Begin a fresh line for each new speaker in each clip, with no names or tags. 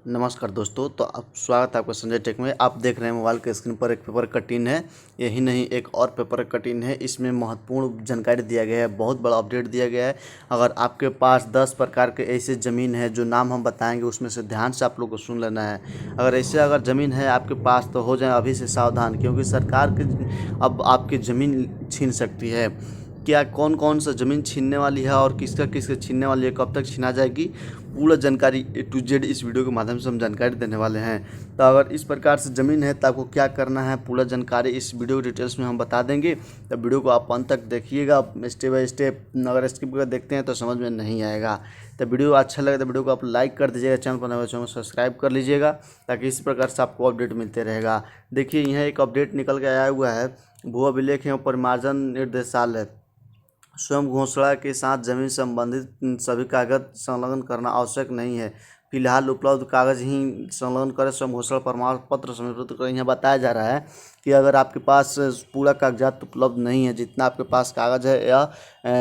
नमस्कार दोस्तों। तो आप स्वागत है आपका संजय टेक में। आप देख रहे हैं मोबाइल के स्क्रीन पर एक पेपर कटिंग है। यही नहीं, एक और पेपर कटिंग है। इसमें महत्वपूर्ण जानकारी दिया गया है, बहुत बड़ा अपडेट दिया गया है। अगर आपके पास 10 प्रकार के ऐसे ज़मीन है जो नाम हम बताएंगे, उसमें से ध्यान से आप लोग को सुन लेना है। अगर ज़मीन है आपके पास तो हो जाए अभी से सावधान, क्योंकि सरकार की अब आपकी ज़मीन छीन सकती है। क्या कौन कौन सा ज़मीन छीनने वाली है और किसका किसका छीनने वाली है, कब तक छीना जाएगी, पूरा जानकारी A to Z इस वीडियो के माध्यम से हम जानकारी देने वाले हैं। तो अगर इस प्रकार से ज़मीन है तो आपको क्या करना है, पूरा जानकारी इस वीडियो की डिटेल्स में हम बता देंगे। तो वीडियो को आप अंत तक देखिएगा, स्टेप बाय स्टेप। अगर स्किप कर देखते हैं तो समझ में नहीं आएगा। तो वीडियो अच्छा लगे तो वीडियो को आप लाइक कर दीजिएगा, चैनल पर नए चैनल को सब्सक्राइब कर लीजिएगा, ताकि इस प्रकार से आपको अपडेट मिलते रहेगा। देखिए, यहाँ एक अपडेट निकल के आया हुआ है। भू अभिलेख एवं परिमार्जन निर्देशालय स्वयं घोषणा के साथ जमीन संबंधित सभी कागज संलग्न करना आवश्यक नहीं है। फिलहाल उपलब्ध कागज ही संलग्न करें। स्वयं घोषणा प्रमाण पत्र सत्यापित करें। यहाँ बताया जा रहा है कि अगर आपके पास पूरा कागजात उपलब्ध नहीं है, जितना आपके पास कागज़ है, या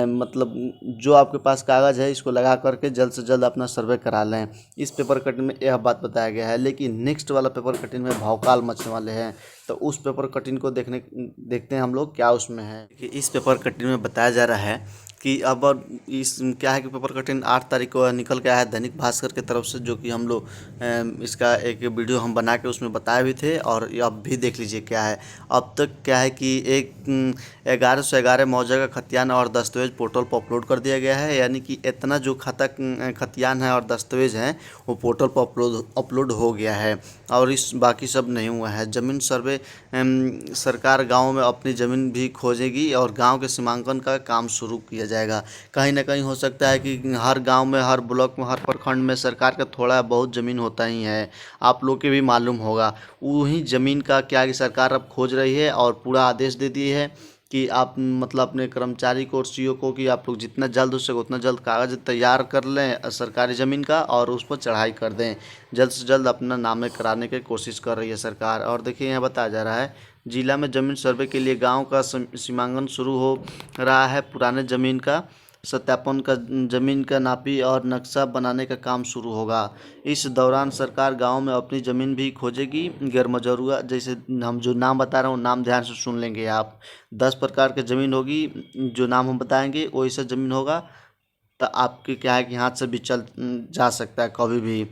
मतलब जो आपके पास कागज़ है, इसको लगा करके जल्द से जल्द अपना सर्वे करा लें। इस पेपर कटिंग में यह बात बताया गया है। लेकिन नेक्स्ट वाला पेपर कटिंग में भौकाल मचने वाले हैं। तो उस पेपर कटिंग को देखते हैं हम लोग क्या उसमें है। कि इस पेपर कटिंग में बताया जा रहा है कि अब इस क्या है कि पेपर कटिंग 8 तारीख को निकल के आया है दैनिक भास्कर की तरफ से, जो कि हम लोग इसका एक वीडियो हम बना के उसमें बताए भी थे, और अब भी देख लीजिए क्या है। अब तक क्या है कि 1111 मौजा का खतियान और दस्तावेज पोर्टल पर अपलोड कर दिया गया है। यानी कि इतना जो खतियान है और दस्तावेज हैं वो पोर्टल पर अपलोड हो गया है, और इस बाकी सब नहीं हुआ है। ज़मीन सर्वे सरकार गाँव में अपनी ज़मीन भी खोजेगी और गाँव के सीमांकन का काम शुरू किया जाएगा। कहीं ना कहीं हो सकता है कि हर गांव में, हर ब्लॉक में, हर प्रखंड में सरकार का थोड़ा बहुत ज़मीन होता ही है। आप लोग के भी मालूम होगा। वही ज़मीन का क्या है कि सरकार अब खोज रही है और पूरा आदेश दे दिए है कि आप मतलब अपने कर्मचारी को और सीईओ को कि आप लोग जितना जल्द हो सके उतना जल्द कागज़ तैयार कर लें सरकारी ज़मीन का, और उस पर चढ़ाई कर दें। जल्द से जल्द अपना नामे कराने की कोशिश कर रही है सरकार। और देखिए, यहाँ बताया जा रहा है जिला में ज़मीन सर्वे के लिए गांव का सीमांकन शुरू हो रहा है। पुराने ज़मीन का सत्यापन का, ज़मीन का नापी और नक्शा बनाने का काम शुरू होगा। इस दौरान सरकार गांव में अपनी ज़मीन भी खोजेगी। गैर मजरूआ, जैसे हम जो नाम बता रहा हूँ, नाम ध्यान से सुन लेंगे आप। 10 प्रकार की ज़मीन होगी, जो नाम हम बताएंगे वैसा ज़मीन होगा। तो आपके क्या है कि हाथ से भी चल जा सकता है कभी भी।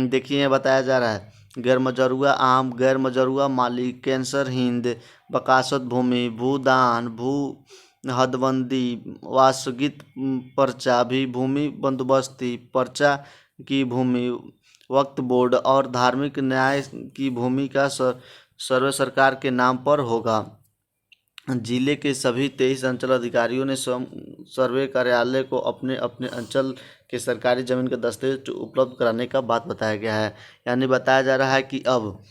देखिए, यहाँ बताया जा रहा है गैर मजरूआ आम, गैर मजरूआ मालिक, कैंसर हिंद, वकासत भूमि, भूदान, भू हदबंदी, वासगित पर्चा भी, भूमि बंदोबस्ती पर्चा की भूमि, वक्फ बोर्ड और धार्मिक न्याय की भूमि का सर्वे सरकार के नाम पर होगा। जिले के सभी 23 अंचल अधिकारियों ने सर्वे कार्यालय को अपने अपने अंचल के सरकारी ज़मीन के दस्तावेज उपलब्ध कराने का बात बताया गया है। यानी बताया जा रहा है कि अब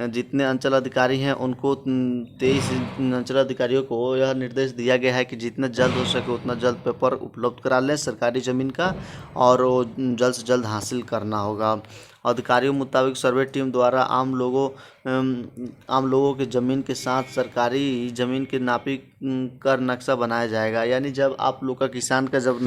जितने अंचल अधिकारी हैं उनको 23 अंचल अधिकारियों को यह निर्देश दिया गया है कि जितना जल्द हो सके उतना जल्द पेपर उपलब्ध करा लें सरकारी ज़मीन का, और वो जल्द से जल्द हासिल करना होगा। अधिकारियों मुताबिक सर्वे टीम द्वारा आम लोगों के ज़मीन के साथ सरकारी ज़मीन के नापी कर नक्शा बनाया जाएगा। यानी जब आप लोग का किसान का जब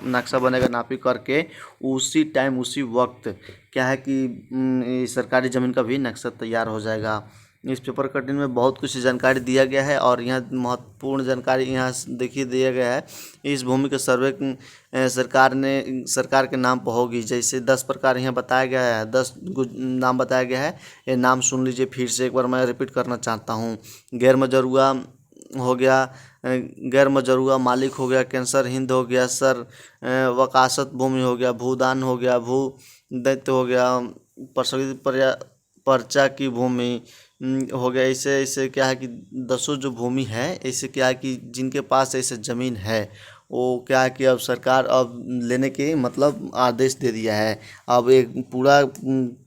नक्शा बनेगा नापी करके, उसी टाइम उसी वक्त क्या है कि सरकारी ज़मीन का भी नक्शा तैयार हो जाएगा। इस पेपर कटिंग में बहुत कुछ जानकारी दिया गया है, और यहाँ महत्वपूर्ण जानकारी यहाँ देखिए दिया गया है। इस भूमि का सर्वे सरकार के नाम पर होगी। जैसे 10 प्रकार यहाँ बताया गया है, 10 नाम बताया गया है। ये नाम सुन लीजिए फिर से एक बार, मैं रिपीट करना चाहता हूँ। गैर मजरूआ हो गया, गैर मजरूआ मालिक हो गया, कैंसर हिंद हो गया, वकासत भूमि हो गया, भूदान हो गया, भू दैत्य हो गया, प्रसवित पर्चा की भूमि हो गया। ऐसे ऐसे क्या है कि 10 जो भूमि है, ऐसे क्या है कि जिनके पास ऐसे ज़मीन है वो क्या है कि अब सरकार अब लेने के मतलब आदेश दे दिया है। अब एक पूरा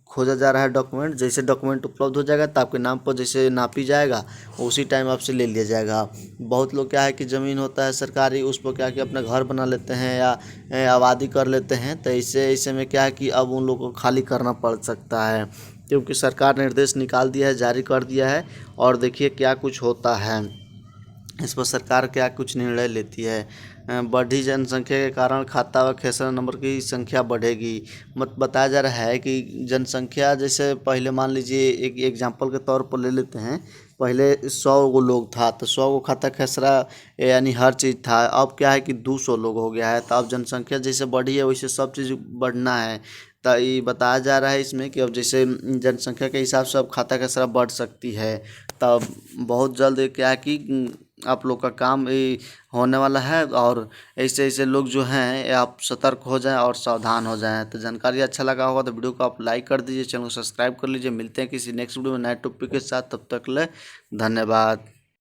खोजा जा रहा है डॉक्यूमेंट। जैसे डॉक्यूमेंट उपलब्ध हो जाएगा तो आपके नाम पर जैसे नापी जाएगा उसी टाइम आपसे ले लिया जाएगा। बहुत लोग क्या है कि ज़मीन होता है सरकारी, उस पर क्या है कि अपना घर बना लेते हैं या आबादी कर लेते हैं। तो ऐसे में क्या है कि अब उन लोगों को खाली करना पड़ सकता है, क्योंकि सरकार निर्देश निकाल दिया है, जारी कर दिया है। और देखिए क्या कुछ होता है, इस पर सरकार क्या कुछ निर्णय लेती है। बढ़ी जनसंख्या के कारण खाता व खेसरा नंबर की संख्या बढ़ेगी। बताया जा रहा है कि जनसंख्या जैसे पहले मान लीजिए एक एग्जांपल के तौर पर ले लेते हैं, पहले 100 गो लोग था तो 100 गो खाता खेसरा यानी हर चीज़ था। अब क्या है कि 200 लोग हो गया है, तो अब जनसंख्या जैसे बढ़ी है वैसे सब चीज़ बढ़ना है। तो ये बताया जा रहा है इसमें कि अब जैसे जनसंख्या के हिसाब से अब खाता खेसरा बढ़ सकती है। तब बहुत जल्द क्या है कि आप लोग का काम ये होने वाला है, और ऐसे ऐसे लोग जो हैं ये आप सतर्क हो जाएं और सावधान हो जाएं। तो जानकारी अच्छा लगा होगा तो वीडियो को आप लाइक कर दीजिए, चैनल को सब्सक्राइब कर लीजिए। मिलते हैं किसी नेक्स्ट वीडियो में नए टॉपिक के साथ, तब तक ले धन्यवाद।